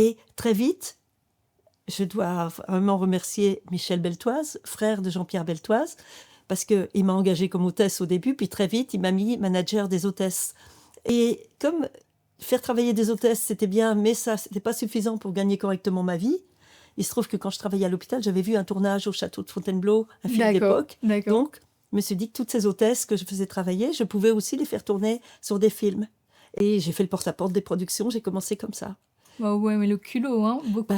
Et très vite, je dois vraiment remercier Michel Beltoise, frère de Jean-Pierre Beltoise, parce qu'il m'a engagée comme hôtesse au début, puis très vite, il m'a mis manager des hôtesses. Et comme faire travailler des hôtesses, c'était bien, mais ça, c'était pas suffisant pour gagner correctement ma vie. Il se trouve que quand je travaillais à l'hôpital, j'avais vu un tournage au château de Fontainebleau, un film d'époque. D'accord. Donc, je me suis dit que toutes ces hôtesses que je faisais travailler, je pouvais aussi les faire tourner sur des films. Et j'ai fait le porte-à-porte des productions, j'ai commencé comme ça. Bah ouais, mais le culot, hein, beaucoup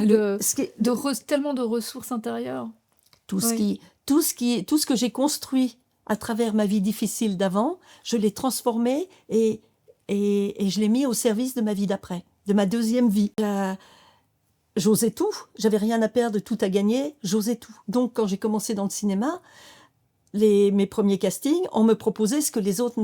tellement de ressources intérieures. Tout ce Oui. que j'ai construit à travers ma vie difficile d'avant, je l'ai transformé et je l'ai mis au service de ma vie d'après, de ma deuxième vie. J'osais tout, j'avais rien à perdre, tout à gagner, j'osais tout. Donc quand j'ai commencé dans le cinéma, mes premiers castings, on me proposait ce que les autres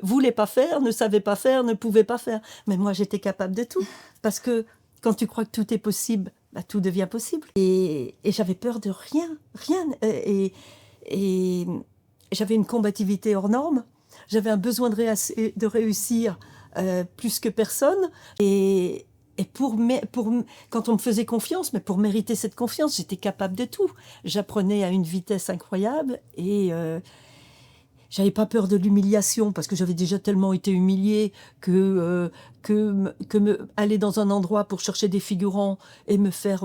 voulaient pas faire, ne savaient pas faire, ne pouvaient pas faire. Mais moi, j'étais capable de tout. Parce que quand tu crois que tout est possible, bah, tout devient possible. Et j'avais peur de rien, rien. Et j'avais une combativité hors norme. J'avais un besoin de réussir plus que personne. Et quand on me faisait confiance, mais pour mériter cette confiance, j'étais capable de tout. J'apprenais à une vitesse incroyable et j'avais pas peur de l'humiliation parce que j'avais déjà tellement été humiliée aller dans un endroit pour chercher des figurants et me faire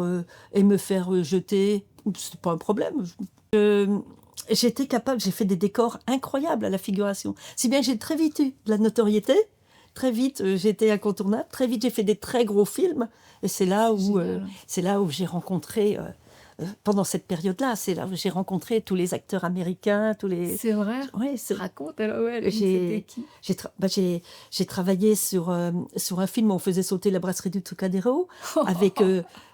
jeter, c'est pas un problème. J'étais capable, j'ai fait des décors incroyables à la figuration. Si bien que j'ai très vite eu de la notoriété. Très vite, j'étais incontournable. Très vite, j'ai fait des très gros films. Et c'est là où j'ai rencontré, pendant cette période-là, c'est là où j'ai rencontré tous les acteurs américains, tous les... C'est vrai. Ouais, Raconte, alors, ouais, c'était qui? J'ai travaillé sur un film où on faisait sauter la brasserie du Trocadéro. Avec,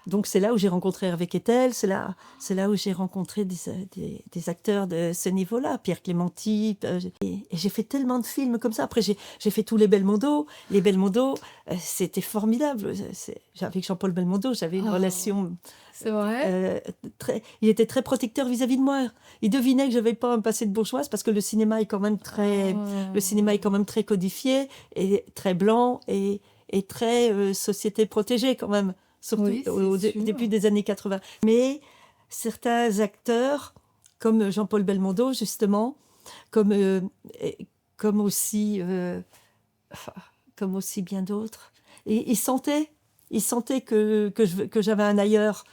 donc c'est là où j'ai rencontré Hervé Kettel, c'est là où j'ai rencontré des acteurs de ce niveau-là, Pierre Clémenti. Et j'ai fait tellement de films comme ça. Après, j'ai fait tous les Belmondo. Les Belmondo, c'était formidable. Avec Jean-Paul Belmondo, j'avais une relation... C'est vrai. Il était très protecteur vis-à-vis de moi. Il devinait que je n'avais pas un passé de bourgeoise parce que le cinéma est quand même très codifié et très blanc et très société protégée quand même, surtout Oui, au début des années 80. Mais certains acteurs, comme Jean-Paul Belmondo justement, comme aussi bien d'autres, et ils sentaient que j'avais un ailleurs